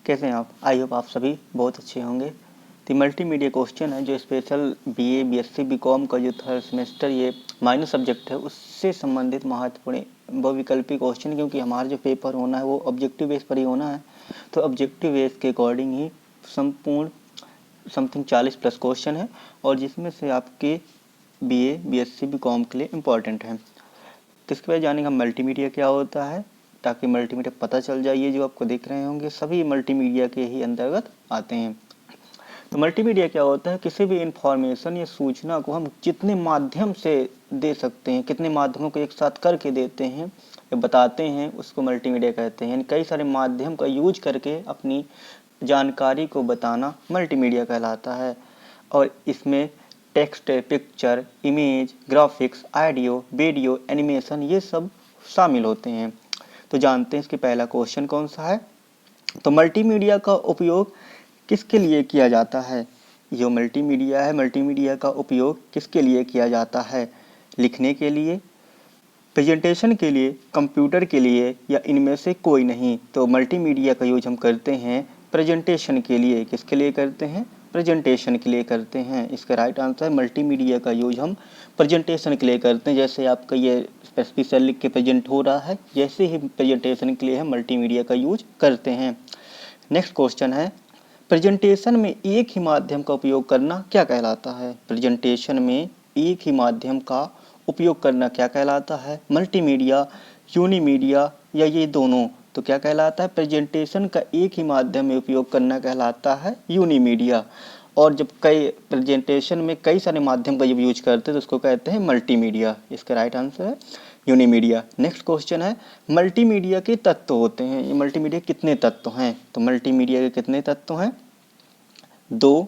कैसे हैं आप? आई होप आप सभी बहुत अच्छे होंगे। तो मल्टीमीडिया क्वेश्चन है जो स्पेशल बीए, बीएससी, बीकॉम का जो थर्ड सेमेस्टर ये माइनर सब्जेक्ट है उससे संबंधित महत्वपूर्ण बहुविकल्पी क्वेश्चन, क्योंकि हमारा जो पेपर होना है वो ऑब्जेक्टिव बेस पर ही होना है। तो ऑब्जेक्टिव बेस के अकॉर्डिंग ही संपूर्ण समथिंग 40+ क्वेश्चन है और जिसमें से आपके बीए, बीएससी, बीकॉम के लिए इम्पॉर्टेंट है। तो इसके बाद जानेंगे मल्टीमीडिया क्या होता है, ताकि मल्टीमीडिया पता चल जाए। ये जो आपको दिख रहे होंगे सभी मल्टीमीडिया के ही अंतर्गत आते हैं। तो मल्टीमीडिया क्या होता है? किसी भी इंफॉर्मेशन या सूचना को हम जितने माध्यम से दे सकते हैं, कितने माध्यमों को एक साथ करके देते हैं या बताते हैं, उसको मल्टीमीडिया कहते हैं। यानी कई सारे माध्यम का यूज करके अपनी जानकारी को बताना मल्टीमीडिया कहलाता है। और इसमें text, picture, image, graphics, audio, video, animation ये सब शामिल होते हैं। तो जानते हैं इसके पहला क्वेश्चन कौन सा है। तो मल्टीमीडिया का उपयोग किसके लिए किया जाता है? जो मल्टीमीडिया है, मल्टीमीडिया का उपयोग किसके लिए किया जाता है? लिखने के लिए, प्रेजेंटेशन के लिए, कंप्यूटर के लिए, या इनमें से कोई नहीं? तो मल्टीमीडिया का यूज हम करते हैं प्रेजेंटेशन के लिए। किसके लिए करते हैं? प्रेजेंटेशन के लिए करते हैं। इसका राइट आंसर है मल्टीमीडिया का यूज हम प्रेजेंटेशन के लिए करते हैं। जैसे आपका ये स्पेसिफिकली लिख के प्रेजेंट हो रहा है, जैसे ही प्रेजेंटेशन के लिए हम मल्टीमीडिया का यूज करते हैं। नेक्स्ट क्वेश्चन है, प्रेजेंटेशन में एक ही माध्यम का उपयोग करना क्या कहलाता है? प्रेजेंटेशन में एक ही माध्यम का उपयोग करना क्या कहलाता है? मल्टीमीडिया, यूनीमीडिया या ये दोनों? तो क्या कहलाता है? प्रेजेंटेशन का एक ही माध्यम में उपयोग करना कहलाता है यूनीमीडिया। और जब कई प्रेजेंटेशन में कई सारे माध्यम का जब यूज करते हैं तो उसको कहते हैं मल्टीमीडिया। इसका राइट आंसर है यूनीमीडिया। नेक्स्ट क्वेश्चन है, मल्टीमीडिया के तत्व होते हैं। ये मल्टीमीडिया कितने तत्व हैं? तो मल्टीमीडिया के कितने तत्व हैं? 2,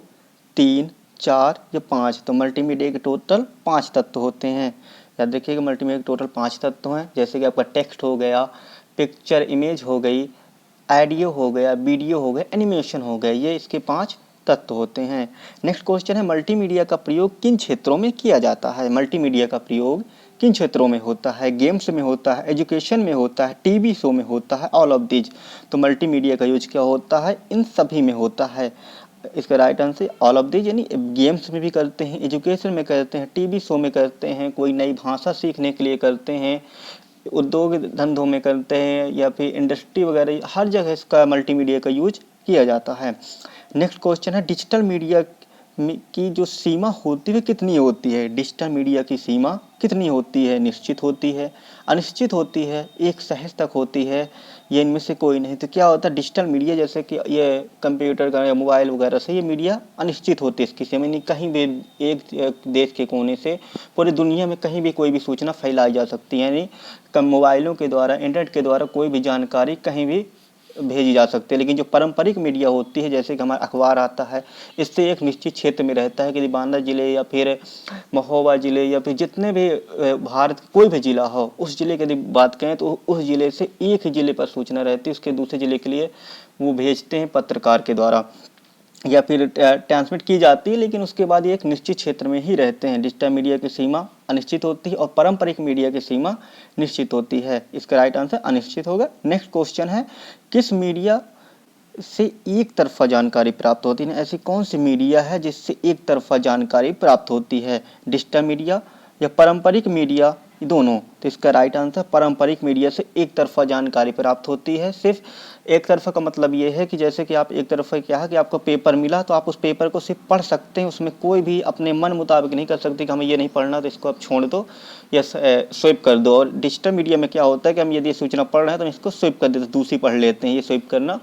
3, 4 या 5? तो मल्टीमीडिया के टोटल 5 तत्व होते हैं। याद रखिएगा मल्टीमीडिया के टोटल 5 तत्व हैं। जैसे कि आपका टेक्स्ट हो गया, पिक्चर इमेज हो गई, ऑडियो हो गया, वीडियो हो गया, एनिमेशन हो गया, ये इसके 5 तत्व होते हैं। नेक्स्ट क्वेश्चन है, मल्टीमीडिया का प्रयोग किन क्षेत्रों में किया जाता है? मल्टीमीडिया का प्रयोग किन क्षेत्रों में होता है? गेम्स में होता है, एजुकेशन में होता है, टीवी शो में होता है, ऑल ऑफ दीज? तो मल्टीमीडिया का यूज क्या होता है? इन सभी में होता है। इसका right answer all of these, यानी गेम्स में भी करते हैं, एजुकेशन में करते हैं, टीवी शो में करते हैं, कोई नई भाषा सीखने के लिए करते हैं, उद्योग धंधों में करते हैं, या फिर इंडस्ट्री वगैरह, हर जगह इसका मल्टीमीडिया का यूज किया जाता है। नेक्स्ट क्वेश्चन है, डिजिटल मीडिया की जो सीमा होती है कितनी होती है? डिजिटल मीडिया की सीमा कितनी होती है? निश्चित होती है, अनिश्चित होती है, एक सहज तक होती है, ये इनमें से कोई नहीं? तो क्या होता है डिजिटल मीडिया, जैसे कि ये कंप्यूटर का या मोबाइल वगैरह से, ये मीडिया अनिश्चित होती है इसकी सीमा, यानी कहीं भी एक देश के कोने से पूरी दुनिया में कहीं भी कोई भी सूचना फैलाई जा सकती है। यानी मोबाइलों के द्वारा, इंटरनेट के द्वारा कोई भी जानकारी कहीं भी भेजी जा सकती है। लेकिन जो पारंपरिक मीडिया होती है, जैसे कि हमारा अखबार आता है, इससे एक निश्चित क्षेत्र में रहता है कि बांदा जिले या फिर महोबा जिले या फिर जितने भी भारत कोई भी जिला हो, उस जिले की यदि बात करें तो उस जिले से एक ही जिले पर सूचना रहती है, उसके दूसरे जिले के लिए वो भेजते हैं पत्रकार के द्वारा या फिर ट्रांसमिट की जाती है, लेकिन उसके बाद ये एक निश्चित क्षेत्र में ही रहते हैं। डिजिटल मीडिया की सीमा अनिश्चित होती है और पारंपरिक मीडिया की सीमा निश्चित होती है। इसका राइट आंसर अनिश्चित होगा। नेक्स्ट क्वेश्चन है, किस मीडिया से एक तरफा जानकारी प्राप्त होती है? ऐसी कौन सी मीडिया है जिससे एक तरफा जानकारी प्राप्त होती है? डिजिटल मीडिया या पारंपरिक मीडिया, दोनों? तो इसका राइट आंसर पारंपरिक मीडिया से एक तरफा जानकारी प्राप्त होती है। सिर्फ एक तरफा का मतलब ये है कि जैसे कि आप एक तरफा क्या है कि आपको पेपर मिला तो आप उस पेपर को सिर्फ पढ़ सकते हैं, उसमें कोई भी अपने मन मुताबिक नहीं कर सकते कि हमें ये नहीं पढ़ना तो इसको आप छोड़ दो या स्विप कर दो। और डिजिटल मीडिया में क्या होता है कि हम यदि सूचना पढ़ रहे हैं तो हम इसको स्विप कर देते हैं, दूसरी पढ़ लेते हैं। ये स्विप करना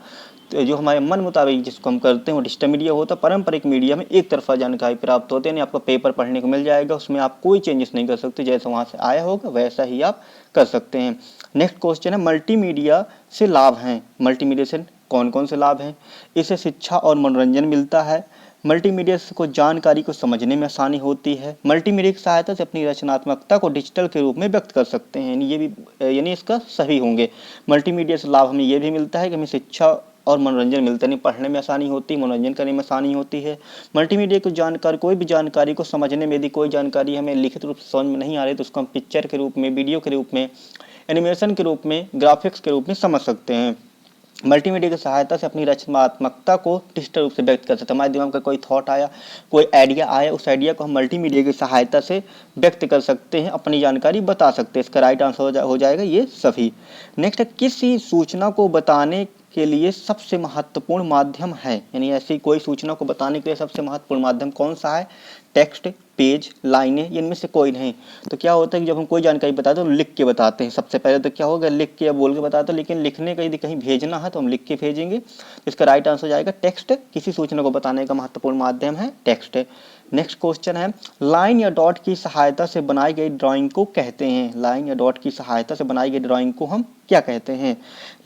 तो जो हमारे मन मुताबिक जिसको हम करते हैं वो डिजिटल मीडिया होता है। पारंपरिक मीडिया में एक तरफा जानकारी प्राप्त होती है, यानी आपको पेपर पढ़ने को मिल जाएगा, उसमें आप कोई चेंजेस नहीं कर सकते, जैसा वहाँ से आया होगा वैसा ही आप कर सकते हैं। नेक्स्ट क्वेश्चन है, मल्टीमीडिया से लाभ हैं। मल्टीमीडिया से कौन कौन से लाभ हैं? इससे शिक्षा और मनोरंजन मिलता है, मल्टीमीडिया को जानकारी को समझने में आसानी होती है, मल्टीमीडिया की सहायता से अपनी रचनात्मकता को डिजिटल के रूप में व्यक्त कर सकते हैं। ये भी यानी इसका सभी होंगे। मल्टीमीडिया से लाभ हमें ये भी मिलता है कि हमें शिक्षा और मनोरंजन मिलता है, नहीं पढ़ने में आसानी होती है, मनोरंजन करने में आसानी होती है। मल्टीमीडिया की जानकारी, कोई भी जानकारी को समझने में, यदि कोई जानकारी हमें लिखित रूप से समझ में नहीं आ रही तो उसको हम पिक्चर के रूप में, वीडियो के रूप में, एनिमेशन के रूप में, ग्राफिक्स के रूप में समझ सकते हैं। मल्टीमीडिया की सहायता से अपनी रचनात्मकता को डिजिटल रूप से व्यक्त कर सकते हैं। हमारे दिमाग में कोई थॉट आया, कोई आइडिया आया, उस आइडिया को हम मल्टीमीडिया की सहायता से व्यक्त कर सकते हैं, अपनी जानकारी बता सकते हैं। इसका राइट आंसर हो जाएगा ये सभी। नेक्स्ट है, किसी सूचना को बताने के लिए सबसे महत्वपूर्ण माध्यम है, यानी ऐसी कोई सूचना को बताने के लिए सबसे महत्वपूर्ण माध्यम कौन सा है? टेक्स्ट, पेज, लाइनें, इनमें से कोई नहीं। तो क्या होता है कि जब हम कोई जानकारी बताते हैं तो लिख के बताते हैं। सबसे पहले तो क्या होगा, लिख के या बोल के बताते हैं, लेकिन लिखने का यदि कहीं भेजना है तो हम लिख के भेजेंगे। इसका राइट आंसर हो जाएगा टेक्स्ट। किसी सूचना को बताने का महत्वपूर्ण माध्यम है टेक्स्ट। नेक्स्ट क्वेश्चन है, लाइन या डॉट की सहायता से बनाई गई ड्राइंग को कहते हैं। लाइन या डॉट की सहायता से बनाई गई ड्राइंग को हम क्या कहते हैं?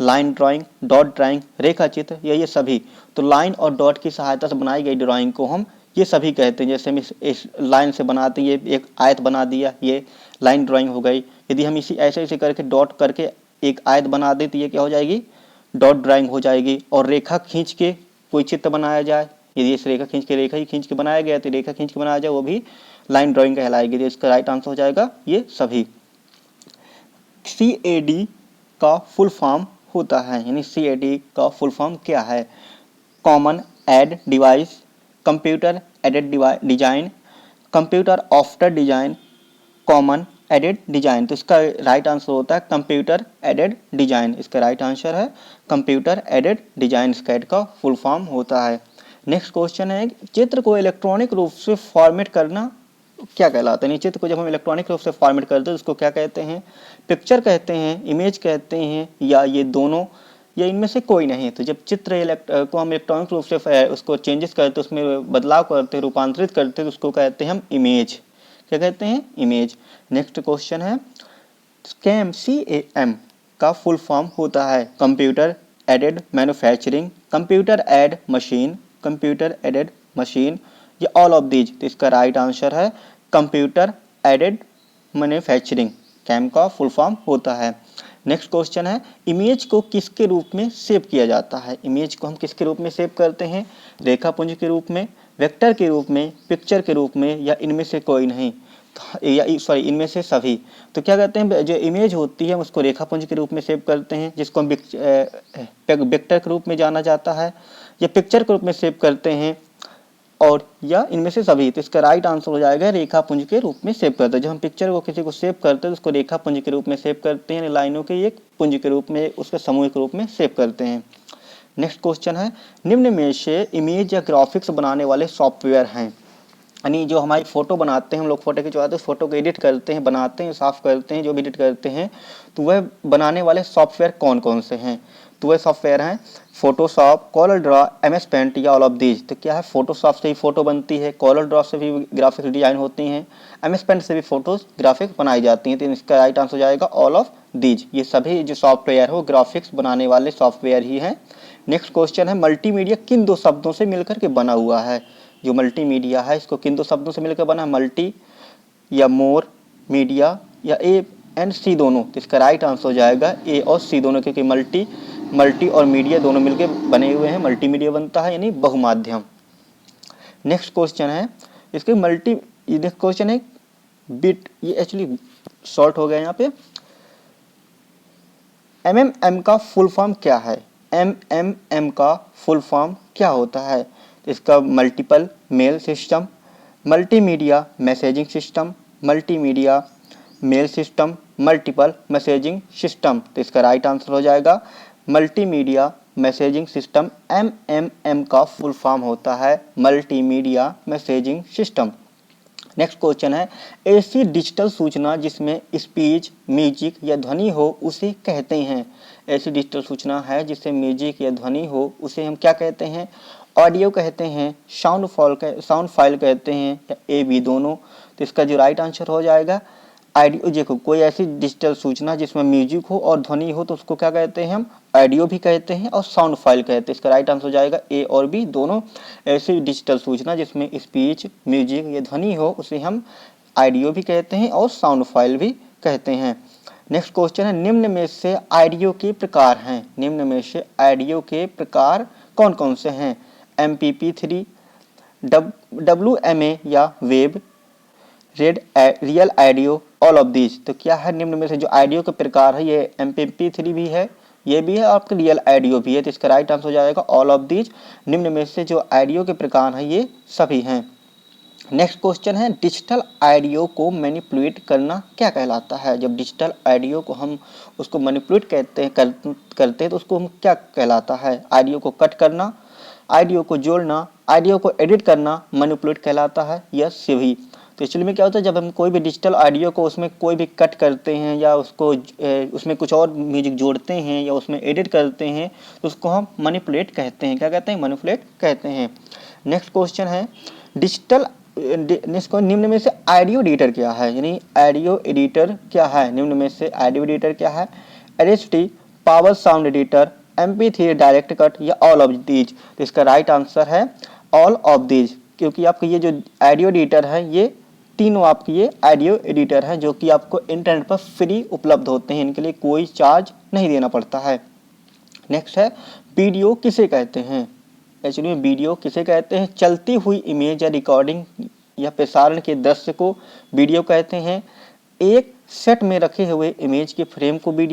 लाइन ड्राइंग, डॉट ड्राइंग, रेखा चित्र या ये सभी? तो लाइन और डॉट की सहायता से बनाई गई ड्राइंग को हम ये सभी कहते हैं। जैसे हम इस लाइन से बनाते हैं, ये एक आयत बना दिया, ये लाइन ड्राइंग हो गई। यदि हम इसी ऐसे ऐसे करके डॉट करके एक आयत बना दें तो ये क्या हो जाएगी? डॉट ड्राइंग हो जाएगी। और रेखा खींच के कोई चित्र बनाया जाए, यदि इस रेखा ही खींच के बनाया गया तो रेखा खींच के बनाया जाए, वो भी लाइन ड्राइंग कहलाएगी। तो इसका राइट आंसर हो जाएगा ये सभी। CAD का फुल फॉर्म होता है, यानी CAD का फुल फॉर्म क्या है? Common aid device, computer aided design, computer after design, common aided design. तो इसका राइट आंसर होता है कंप्यूटर एडेड डिजाइन। इसका राइट आंसर है कंप्यूटर एडेड डिजाइन, स्कैड का फुल फॉर्म होता है। नेक्स्ट क्वेश्चन है, चित्र को इलेक्ट्रॉनिक रूप से फॉर्मेट करना क्या कहलाता है? चित्र को जब हम इलेक्ट्रॉनिक रूप से फॉर्मेट करते हैं उसको क्या कहते हैं? पिक्चर कहते हैं, इमेज कहते हैं, या ये दोनों, या इनमें से कोई नहीं। तो जब चित्र को हम इलेक्ट्रॉनिक रूप से उसको चेंजेस करते हैं, उसमें बदलाव करते हैं, रूपांतरित करते हैं, तो उसको कहते हैं हम इमेज। क्या कहते हैं? इमेज। नेक्स्ट क्वेश्चन है, CAM का फुल फॉर्म होता है computer aided manufacturing, computer aid machine, computer aided machine, या ऑल ऑफ दीज। तो इसका राइट आंसर है कंप्यूटर एडेड मैन्युफैक्चरिंग, कैम का फुल फॉर्म होता है। नेक्स्ट क्वेश्चन है, इमेज को किसके रूप में सेव किया जाता है? इमेज को हम किसके रूप में सेव करते हैं? रेखापुंज के रूप में, वेक्टर के रूप में, पिक्चर के रूप में, या इनमें से कोई नहीं, या सॉरी इनमें से सभी। तो क्या कहते हैं, जो इमेज होती है उसको रेखापुंज के रूप में सेव करते हैं, जिसको हम वेक्टर के रूप में जाना जाता है, या पिक्चर के रूप में सेव करते हैं, और या इनमें से सभी। तो इसका राइट आंसर हो जाएगा रेखापुंज के रूप में सेव करते हैं। जब हम पिक्चर को किसी को सेव करते हैं तो उसको रेखापुंज के रूप में सेव करते हैं, लाइनों के एक पुंज के रूप में, उसके समूह के रूप में सेव करते हैं। नेक्स्ट क्वेश्चन है, निम्न में से इमेज या ग्राफिक्स बनाने वाले सॉफ्टवेयर हैं, यानी जो हमारी फोटो बनाते हैं, हम लोग फोटो खिंचवाते हैं, फोटो को एडिट करते हैं, बनाते हैं, साफ करते हैं, जो भी एडिट करते हैं, तो वह बनाने वाले सॉफ्टवेयर कौन कौन से हैं? तो वह सॉफ्टवेयर हैं Photoshop, Corel Draw, MS paint, या ऑल ऑफ दीज। तो क्या है, फोटोशॉप से भी फोटो बनती है, कॉलर ड्रॉ से भी ग्राफिक्स डिजाइन होती हैं, MS पेंट से भी फोटोज ग्राफिक्स बनाई जाती हैं। तो इसका राइट आंसर हो जाएगा ऑल ऑफ दीज। ये सभी जो सॉफ्टवेयर हो ग्राफिक्स बनाने वाले सॉफ्टवेयर ही हैं। नेक्स्ट क्वेश्चन है, मल्टीमीडिया किन दो शब्दों से मिलकर के बना हुआ है? जो मल्टीमीडिया है इसको किन दो शब्दों से मिलकर बना है? मल्टी या मोर मीडिया, या ए एंड सी दोनों। तो इसका राइट आंसर हो जाएगा ए और सी दोनों, क्योंकि मल्टी और मीडिया दोनों मिलकर बने हुए हैं, मल्टीमीडिया बनता है, यानी बहुमाध्यम। नेक्स्ट क्वेश्चन है, इसके नेक्स्ट क्वेश्चन है बिट, ये एक्चुअली शॉर्ट हो गया यहाँ पे। MMM का फुल फॉर्म क्या है? MMM का फुल फॉर्म क्या होता है? इसका multiple mail system, multimedia messaging system, multimedia mail system, multiple messaging system. तो इसका राइट आंसर हो जाएगा मल्टीमीडिया मैसेजिंग सिस्टम। MMM का फुल फॉर्म होता है multimedia messaging system. Next question है, ऐसी डिजिटल सूचना जिसमें स्पीच, म्यूजिक या ध्वनि हो उसे कहते हैं। ऐसी डिजिटल सूचना है जिससे म्यूजिक या ध्वनि हो उसे हम क्या कहते हैं? ऑडियो कहते हैं, साउंड फाइल कहते हैं, या ए बी दोनों। तो इसका जो राइट आंसर हो जाएगा ऑडियो। देखो, कोई ऐसी डिजिटल सूचना जिसमें म्यूजिक हो और ध्वनि हो तो उसको क्या कहते हैं हम? ऑडियो भी कहते हैं और साउंड फाइल कहते हैं। इसका राइट आंसर हो जाएगा ए और बी दोनों। ऐसी डिजिटल सूचना जिसमें स्पीच, म्यूजिक या ध्वनि हो उसे हम ऑडियो भी कहते हैं और साउंड फाइल भी कहते हैं। नेक्स्ट क्वेश्चन है, निम्न में से ऑडियो के प्रकार हैं। निम्न में से ऑडियो के प्रकार कौन कौन से हैं? MP3, WMA या web, real audio, all of these. तो क्या है, निम्न में से जो ऑडियो के प्रकार है ये MP3 भी है, ये भी है, आपका रियल ऑडियो भी है। तो इसका राइट आंसर हो जाएगा ऑल ऑफ दीज। निम्न में से जो ऑडियो के प्रकार हैं ये सभी हैं। नेक्स्ट क्वेश्चन है, डिजिटल ऑडियो को मैनिपुलेट करना क्या कहलाता है? जब डिजिटल ऑडियो को हम उसको मैनिपुलेट करते हैं तो उसको हम क्या कहलाता है? ऑडियो को कट करना, ऑडियो को जोड़ना, ऑडियो को एडिट करना मैनिपुलेट कहलाता है, या सभी? तो एक्चुअली में क्या होता है, जब हम कोई भी डिजिटल ऑडियो को उसमें कोई भी कट करते हैं या उसको उसमें कुछ और म्यूजिक जोड़ते हैं या उसमें एडिट करते हैं तो उसको हम मैनिपुलेट कहते हैं। क्या कहते हैं? मैनिपुलेट कहते हैं। नेक्स्ट क्वेश्चन है, डिजिटल निम्न में से ऑडियो एडिटर क्या है? यानी ऑडियो एडिटर क्या है? निम्न में से ऑडियो एडिटर क्या है? ADST, power sound editor, MP3 direct cut, या ऑल ऑफ दीज? तो इसका राइट आंसर है ऑल ऑफ दीज, क्योंकि आपके ये जो ऑडियो एडिटर है ये तीनों आपके ये ऑडियो एडिटर हैं जो कि आपको इंटरनेट पर फ्री उपलब्ध होते हैं, इनके लिए कोई चार्ज नहीं देना पड़ता है। नेक्स्ट है, वीडियो किसे कहते हैं? एक्चुअली वीडियो किसे कहते हैं? चलती हुई इमेज या रिकॉर्डिंग या प्रसारण के दृश्य को वीडियो कहते हैं। एक सेट में रखे हुए इमेज के फ्रेम को वीडियो